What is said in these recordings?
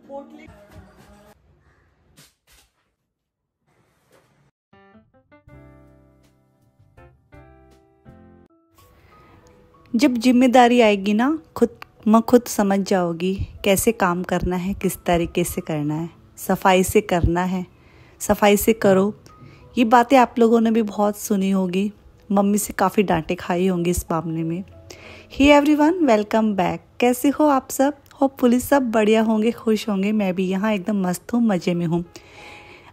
पोटली। जब जिम्मेदारी आएगी ना, खुद समझ जाओगी कैसे काम करना है, किस तरीके से करना है। सफाई से करना है, सफाई से करो। ये बातें आप लोगों ने भी बहुत सुनी होगी, मम्मी से काफ़ी डांटें खाई होंगी इस मामले में। Hey everyone, welcome back. कैसे हो आप सब? होपफुली सब बढ़िया होंगे, खुश होंगे। मैं भी यहाँ एकदम मस्त हूँ, मज़े में हूँ।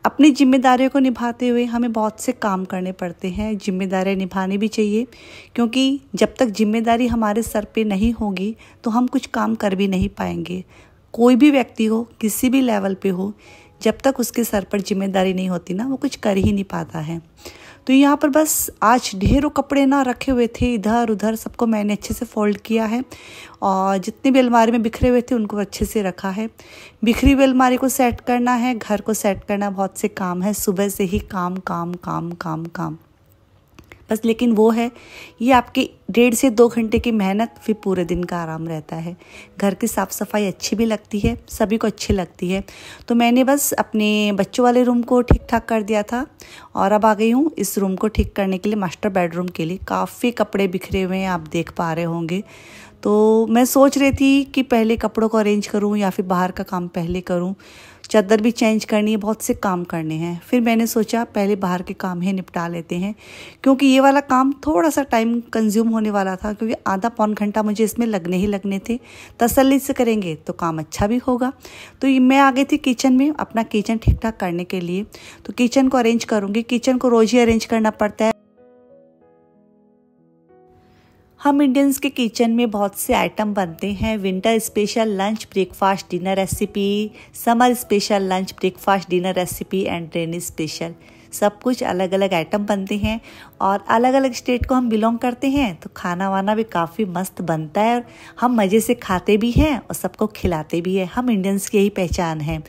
अपनी जिम्मेदारियों को निभाते हुए हमें बहुत से काम करने पड़ते हैं। जिम्मेदारियां निभानी भी चाहिए, क्योंकि जब तक जिम्मेदारी हमारे सर पे नहीं होगी तो हम कुछ काम कर भी नहीं पाएंगे। कोई भी व्यक्ति हो, किसी भी लेवल पे हो, जब तक उसके सर पर जिम्मेदारी नहीं होती ना, वो कुछ कर ही नहीं पाता है। तो यहाँ पर बस आज ढेरों कपड़े ना रखे हुए थे इधर उधर, सबको मैंने अच्छे से फोल्ड किया है और जितने भी अलमारी में बिखरे हुए थे उनको अच्छे से रखा है। बिखरी हुई अलमारी को सेट करना है, घर को सेट करना, बहुत से काम है। सुबह से ही काम काम काम काम काम बस। लेकिन वो है, ये आपकी 1.5 से 2 घंटे की मेहनत, फिर पूरे दिन का आराम रहता है। घर की साफ़ सफाई अच्छी भी लगती है, सभी को अच्छी लगती है। तो मैंने बस अपने बच्चों वाले रूम को ठीक ठाक कर दिया था और अब आ गई हूँ इस रूम को ठीक करने के लिए, मास्टर बेडरूम के लिए। काफ़ी कपड़े बिखरे हुए हैं, आप देख पा रहे होंगे। तो मैं सोच रही थी कि पहले कपड़ों को अरेंज करूँ या फिर बाहर का काम पहले करूँ। चादर भी चेंज करनी है, बहुत से काम करने हैं। फिर मैंने सोचा पहले बाहर के काम ही निपटा लेते हैं, क्योंकि ये वाला काम थोड़ा सा टाइम कंज्यूम होने वाला था, क्योंकि आधा पौन घंटा मुझे इसमें लगने ही लगने थे। तसल्ली से करेंगे तो काम अच्छा भी होगा। तो मैं आ गई थी किचन में, अपना किचन ठीक ठाक करने के लिए। तो किचन को अरेंज करूँगी। किचन को रोज़ ही अरेंज करना पड़ता है। हम इंडियंस के किचन में बहुत से आइटम बनते हैं। Winter special lunch, breakfast, dinner recipe, summer special lunch, breakfast, dinner recipe and rainy special. सब कुछ अलग अलग आइटम बनते हैं और अलग अलग स्टेट को हम बिलोंग करते हैं, तो खाना वाना भी काफ़ी मस्त बनता है और हम मज़े से खाते भी हैं और सबको खिलाते भी हैं। हम इंडियंस की यही पहचान है।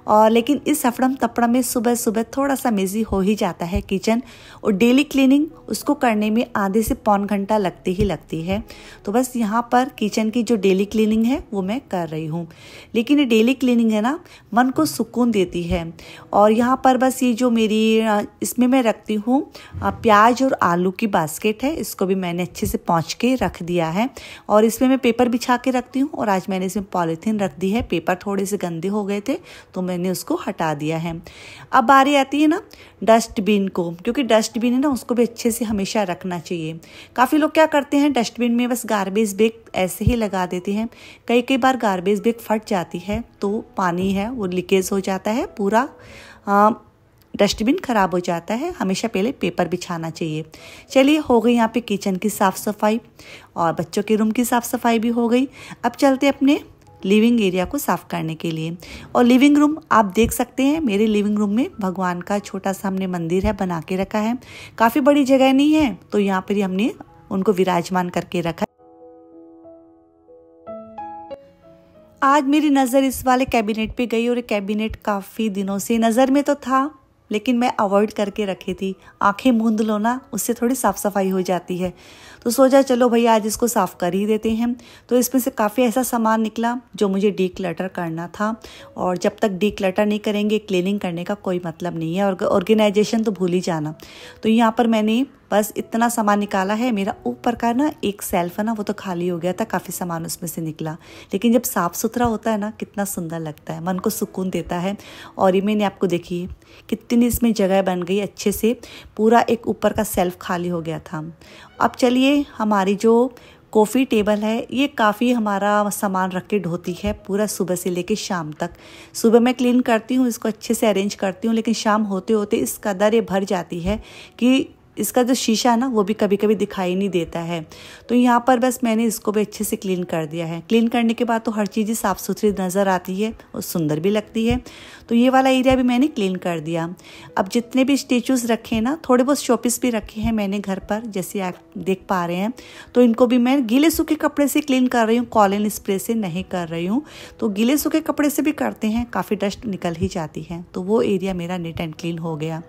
और लेकिन इस अफड़म तपड़म में सुबह सुबह थोड़ा सा बिजी हो ही जाता है किचन, और डेली क्लीनिंग उसको करने में आधे से पौन घंटा लगती ही लगती है। तो बस यहाँ पर किचन की जो डेली क्लीनिंग है वो मैं कर रही हूँ। लेकिन ये डेली क्लीनिंग है ना, मन को सुकून देती है। और यहाँ पर बस ये जो मेरी इसमें मैं रखती हूँ प्याज और आलू की बास्केट है, इसको भी मैंने अच्छे से पोंछ के रख दिया है। और इसमें मैं पेपर बिछा के रखती हूँ, और आज मैंने इसमें पॉलीथीन रख दी है। पेपर थोड़े से गंदे हो गए थे तो मैंने उसको हटा दिया है। अब बारी आती है ना डस्टबिन को, क्योंकि डस्टबिन है ना, उसको भी अच्छे से हमेशा रखना चाहिए। काफ़ी लोग क्या करते हैं, डस्टबिन में बस गार्बेज बैग ऐसे ही लगा देते हैं। कई बार गार्बेज बैग फट जाती है तो पानी है वो लीकेज हो जाता है, पूरा डस्टबिन खराब हो जाता है। हमेशा पहले पेपर बिछाना चाहिए। चलिए, हो गई यहाँ पे किचन की साफ़ सफाई और बच्चों के रूम की साफ़ सफाई भी हो गई। अब चलते अपने लिविंग एरिया को साफ़ करने के लिए। और लिविंग रूम आप देख सकते हैं, मेरे लिविंग रूम में भगवान का छोटा सा हमने मंदिर है बना के रखा है। काफ़ी बड़ी जगह नहीं है, तो यहाँ पर ही हमने उनको विराजमान करके रखा। आज मेरी नज़र इस वाले कैबिनेट पे गई, और कैबिनेट काफ़ी दिनों से नज़र में तो था, लेकिन मैं अवॉइड करके रखी थी। आंखें मूंद लो ना, उससे थोड़ी साफ़ सफाई हो जाती है। तो सोचा चलो भैया आज इसको साफ़ कर ही देते हैं। तो इसमें से काफ़ी ऐसा सामान निकला जो मुझे डीक्लटर करना था, और जब तक डीक्लटर नहीं करेंगे क्लीनिंग करने का कोई मतलब नहीं है। और ऑर्गेनाइजेशन तो भूल ही जाना। तो यहाँ पर मैंने बस इतना सामान निकाला है। मेरा ऊपर का ना एक सेल्फ है ना, वो तो खाली हो गया था, काफ़ी सामान उसमें से निकला। लेकिन जब साफ़ सुथरा होता है ना, कितना सुंदर लगता है, मन को सुकून देता है। और ये मैंने आपको देखिए कितनी इसमें जगह बन गई अच्छे से, पूरा एक ऊपर का सेल्फ खाली हो गया था। अब चलिए, हमारी जो कॉफ़ी टेबल है ये काफ़ी हमारा सामान रख के ढोती है पूरा सुबह से लेके शाम तक। सुबह मैं क्लीन करती हूँ, इसको अच्छे से अरेंज करती हूँ, लेकिन शाम होते होते इस कदर ये भर जाती है कि इसका जो शीशा है ना वो भी कभी कभी दिखाई नहीं देता है। तो यहाँ पर बस मैंने इसको भी अच्छे से क्लीन कर दिया है। क्लीन करने के बाद तो हर चीज़ साफ़ सुथरी नज़र आती है और सुंदर भी लगती है। तो ये वाला एरिया भी मैंने क्लीन कर दिया। अब जितने भी स्टेचूज़ रखे हैं ना, थोड़े बहुत शोपीस भी रखे हैं मैंने घर पर, जैसे आप देख पा रहे हैं। तो इनको भी मैं गीले सूखे कपड़े से क्लीन कर रही हूँ, कॉलिन स्प्रे से नहीं कर रही हूँ। तो गीले सूखे कपड़े से भी करते हैं, काफ़ी डस्ट निकल ही जाती है। तो वो एरिया मेरा नीट एंड क्लीन हो गया।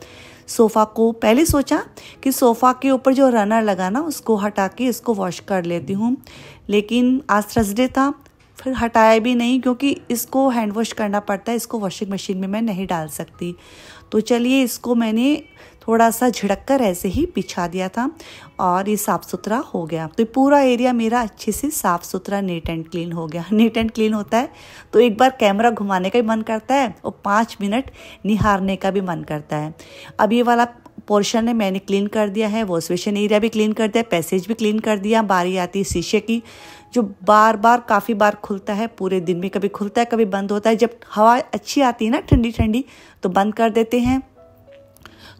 सोफ़ा को पहले सोचा कि सोफ़ा के ऊपर जो रनर लगा ना उसको हटा के इसको वॉश कर लेती हूँ, लेकिन आज थर्सडे था, फिर हटाया भी नहीं क्योंकि इसको हैंड वॉश करना पड़ता है, इसको वॉशिंग मशीन में मैं नहीं डाल सकती। तो चलिए इसको मैंने थोड़ा सा झिड़क कर ऐसे ही बिछा दिया था और ये साफ़ सुथरा हो गया। तो पूरा एरिया मेरा अच्छे से साफ़ सुथरा नीट एंड क्लीन हो गया। नीट एंड क्लीन होता है तो एक बार कैमरा घुमाने का भी मन करता है और 5 मिनट निहारने का भी मन करता है। अब ये वाला पोर्शन है मैंने क्लीन कर दिया है, वॉश बेसिन एरिया भी क्लीन कर दिया, पैसेज भी क्लीन कर दिया। बारी आती है शीशे की, जो बार बार काफ़ी बार खुलता है, पूरे दिन में कभी खुलता है कभी बंद होता है। जब हवा अच्छी आती है ना ठंडी ठंडी तो बंद कर देते हैं,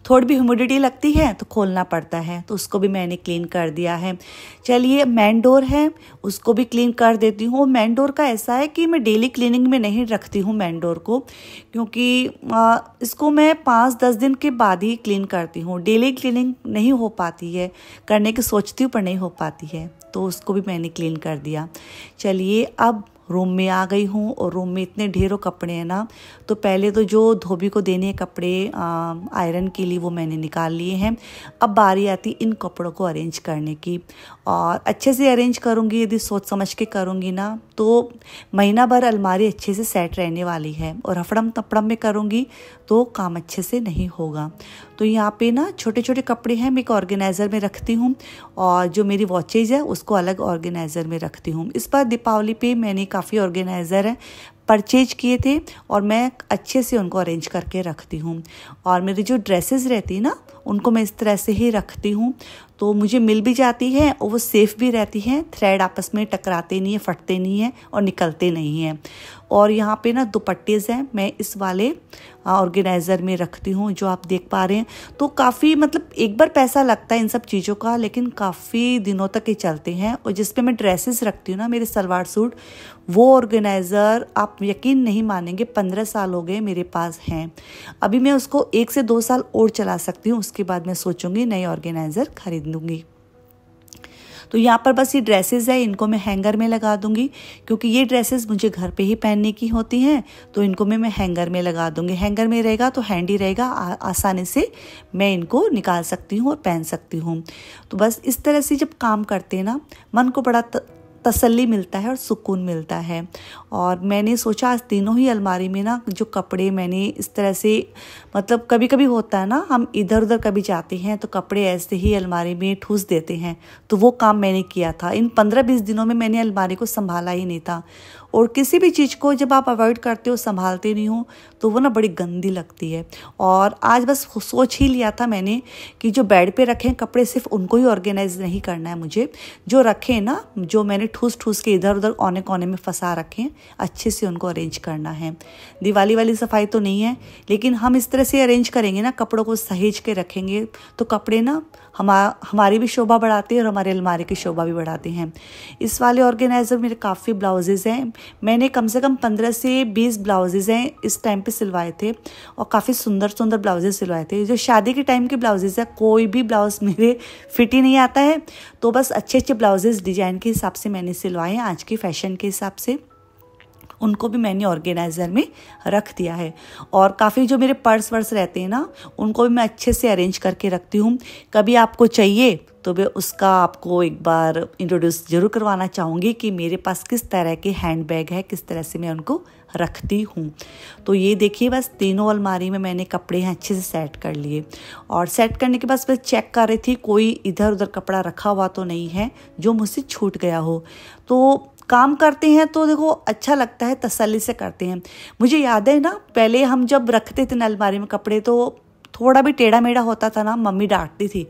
थोड़ी भी ह्यूमिडिटी लगती है तो खोलना पड़ता है, तो उसको भी मैंने क्लीन कर दिया है। चलिए मेन डोर है उसको भी क्लीन कर देती हूँ। मेन डोर का ऐसा है कि मैं डेली क्लीनिंग में नहीं रखती हूँ मेन डोर को, क्योंकि इसको मैं 5-10 दिन के बाद ही क्लीन करती हूँ। डेली क्लीनिंग नहीं हो पाती है, करने की सोचती हूँ पर नहीं हो पाती है, तो उसको भी मैंने क्लीन कर दिया। चलिए अब रूम में आ गई हूँ और रूम में इतने ढेरों कपड़े हैं ना, तो पहले तो जो धोबी को देने कपड़े आयरन के लिए वो मैंने निकाल लिए हैं। अब बारी आती इन कपड़ों को अरेंज करने की, और अच्छे से अरेंज करूँगी यदि सोच समझ के करूँगी ना तो महीना भर अलमारी अच्छे से सेट रहने वाली है, और हफड़म तपड़म में करूँगी तो काम अच्छे से नहीं होगा। तो यहाँ पे ना छोटे छोटे कपड़े हैं मैं एक ऑर्गेनाइज़र में रखती हूँ, और जो मेरी वॉचेज है उसको अलग ऑर्गेनाइज़र में रखती हूँ। इस बार दीपावली पे मैंने काफ़ी ऑर्गेनाइज़र है परचेज किए थे और मैं अच्छे से उनको अरेंज करके रखती हूँ। और मेरी जो ड्रेसेस रहती ना उनको मैं इस तरह से ही रखती हूँ, तो मुझे मिल भी जाती है और वो सेफ़ भी रहती हैं। थ्रेड आपस में टकराते नहीं है, फटते नहीं हैं और निकलते नहीं हैं। और यहाँ पे ना दुपट्टेज़ हैं मैं इस वाले ऑर्गेनाइज़र में रखती हूँ जो आप देख पा रहे हैं। तो काफ़ी मतलब एक बार पैसा लगता है इन सब चीज़ों का, लेकिन काफ़ी दिनों तक ये चलते हैं। और जिस पे मैं ड्रेसेस रखती हूँ ना मेरे सलवार सूट, वो ऑर्गेनाइज़र आप यकीन नहीं मानेंगे 15 साल हो गए मेरे पास हैं। अभी मैं उसको 1 से 2 साल और चला सकती हूँ, उसके बाद मैं सोचूंगी नई ऑर्गेनाइज़र खरीद लूँगी। तो यहाँ पर बस ये ड्रेसेस है, इनको मैं हैंगर में लगा दूंगी, क्योंकि ये ड्रेसेस मुझे घर पे ही पहनने की होती हैं, तो इनको मैं हैंगर में लगा दूंगी। हैंगर में रहेगा तो हैंडी रहेगा, आसानी से मैं इनको निकाल सकती हूँ और पहन सकती हूँ। तो बस इस तरह से जब काम करते हैं ना मन को बड़ा तसल्ली मिलता है और सुकून मिलता है। और मैंने सोचा आज तीनों ही अलमारी में ना जो कपड़े मैंने इस तरह से, मतलब कभी कभी होता है ना हम इधर उधर कभी जाते हैं तो कपड़े ऐसे ही अलमारी में ठूस देते हैं, तो वो काम मैंने किया था। इन 15-20 दिनों में मैंने अलमारी को संभाला ही नहीं था। और किसी भी चीज़ को जब आप अवॉइड करते हो, संभालते नहीं हो, तो वो ना बड़ी गंदी लगती है। और आज बस सोच ही लिया था मैंने कि जो बेड पे रखे कपड़े सिर्फ उनको ही ऑर्गेनाइज नहीं करना है मुझे, जो रखे ना, जो मैंने ठूस ठूस के इधर उधर औने कोने में फंसा रखे हैं, अच्छे से उनको अरेंज करना है। दिवाली वाली सफाई तो नहीं है, लेकिन हम इस तरह से अरेंज करेंगे ना, कपड़ों को सहेज के रखेंगे, तो कपड़े ना हमारी भी शोभा बढ़ाते हैं और हमारे अलमारी की शोभा भी बढ़ाते हैं। इस वाले ऑर्गेनाइज़र मेरे काफ़ी ब्लाउजेज़ हैं, मैंने कम से कम 15 से 20 ब्लाउजेज़ हैं इस टाइम पे सिलवाए थे, और काफ़ी सुंदर सुंदर ब्लाउजेज सिलवाए थे। जो शादी के टाइम के ब्लाउजेज़ है, कोई भी ब्लाउज मेरे फिट ही नहीं आता है, तो बस अच्छे अच्छे ब्लाउजेज़ डिजाइन के हिसाब से मैंने सिलवाए हैं, आज के फैशन के हिसाब से, उनको भी मैंने ऑर्गेनाइज़र में रख दिया है। और काफ़ी जो मेरे पर्स वर्स रहते हैं ना, उनको भी मैं अच्छे से अरेंज करके रखती हूँ। कभी आपको चाहिए तो मैं उसका आपको एक बार इंट्रोड्यूस जरूर करवाना चाहूँगी कि मेरे पास किस तरह के हैंड बैग है, किस तरह से मैं उनको रखती हूँ। तो ये देखिए बस तीनों अलमारी में मैंने कपड़े हैं अच्छे से सेट कर लिए, और सेट करने के बाद मैं चेक कर रही थी कोई इधर उधर कपड़ा रखा हुआ तो नहीं है जो मुझसे छूट गया हो। तो काम करते हैं तो देखो अच्छा लगता है, तसल्ली से करते हैं। मुझे याद है ना पहले हम जब रखते थे ना अलमारी में कपड़े, तो थोड़ा भी टेढ़ा मेढ़ा होता था ना, मम्मी डांटती थी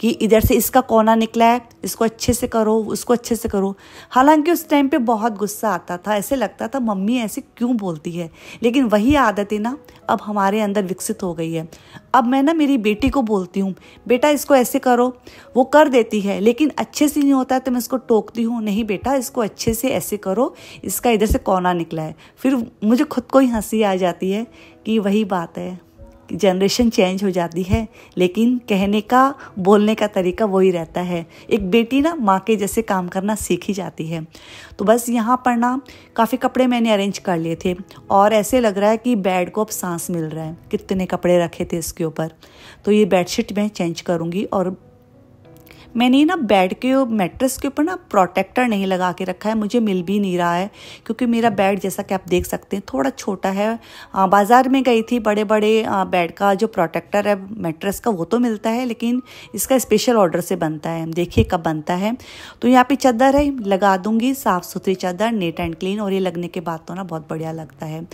कि इधर से इसका कोना निकला है, इसको अच्छे से करो, उसको अच्छे से करो। हालांकि उस टाइम पे बहुत गुस्सा आता था, ऐसे लगता था मम्मी ऐसे क्यों बोलती है, लेकिन वही आदतें ना अब हमारे अंदर विकसित हो गई है। अब मैं ना मेरी बेटी को बोलती हूँ बेटा इसको ऐसे करो, वो कर देती है, लेकिन अच्छे से नहीं होता है तो मैं इसको टोकती हूँ, नहीं बेटा इसको अच्छे से ऐसे करो, इसका इधर से कोना निकला है। फिर मुझे खुद को ही हंसी आ जाती है कि वही बात है, जनरेशन चेंज हो जाती है, लेकिन कहने का बोलने का तरीका वही रहता है। एक बेटी ना माँ के जैसे काम करना सीख ही जाती है। तो बस यहाँ पर ना काफ़ी कपड़े मैंने अरेंज कर लिए थे, और ऐसे लग रहा है कि बेड को अब सांस मिल रहा है, कितने कपड़े रखे थे इसके ऊपर। तो ये बेडशीट मैं चेंज करूँगी और मैंने ना बेड के मैट्रेस के ऊपर ना प्रोटेक्टर नहीं लगा के रखा है, मुझे मिल भी नहीं रहा है क्योंकि मेरा बेड जैसा कि आप देख सकते हैं थोड़ा छोटा है। बाज़ार में गई थी, बड़े बड़े बेड का जो प्रोटेक्टर है मैट्रेस का वो तो मिलता है, लेकिन इसका स्पेशल ऑर्डर से बनता है। देखिए कब बनता है। तो यहाँ पे चादर है, लगा दूंगी, साफ़ सुथरी चादर, नीट एंड क्लीन, और ये लगने के बाद तो ना बहुत बढ़िया लगता है।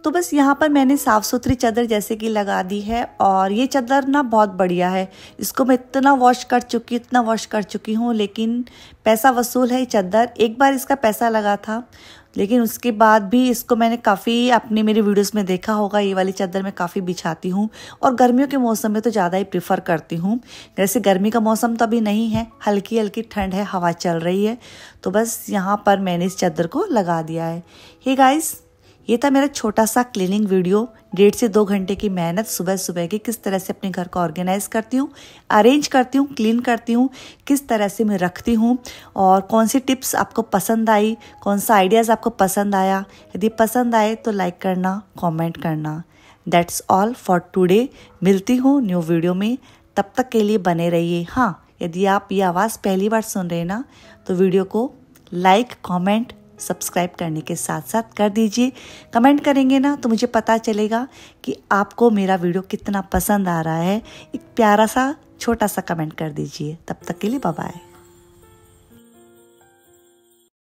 तो बस यहाँ पर मैंने साफ़ सुथरी चादर जैसे कि लगा दी है, और ये चादर ना बहुत बढ़िया है। इसको मैं इतना वॉश कर चुकी हूँ, लेकिन पैसा वसूल है ये चादर। एक बार इसका पैसा लगा था, लेकिन उसके बाद भी इसको मैंने काफ़ी अपनी मेरी वीडियोस में देखा होगा, ये वाली चादर मैं काफ़ी बिछाती हूँ, और गर्मियों के मौसम में तो ज़्यादा ही प्रेफर करती हूँ। जैसे गर्मी का मौसम तो अभी नहीं है, हल्की हल्की ठंड है, हवा चल रही है, तो बस यहाँ पर मैंने इस चादर को लगा दिया है। हे गाइस, ये था मेरा छोटा सा क्लीनिंग वीडियो। 1.5 से 2 घंटे की मेहनत सुबह सुबह की, किस तरह से अपने घर को ऑर्गेनाइज करती हूँ, अरेंज करती हूँ, क्लीन करती हूँ, किस तरह से मैं रखती हूँ, और कौन सी टिप्स आपको पसंद आई, कौन सा आइडियाज़ आपको पसंद आया। यदि पसंद आए तो लाइक करना, कमेंट करना। That's all for today. मिलती हूँ न्यू वीडियो में, तब तक के लिए बने रहिए। हाँ, यदि आप ये आवाज़ पहली बार सुन रहे हैं ना, तो वीडियो को लाइक, कमेंट, सब्सक्राइब करने के साथ साथ कर दीजिए। कमेंट करेंगे ना तो मुझे पता चलेगा कि आपको मेरा वीडियो कितना पसंद आ रहा है। एक प्यारा सा छोटा सा कमेंट कर दीजिए। तब तक के लिए बाय बाय।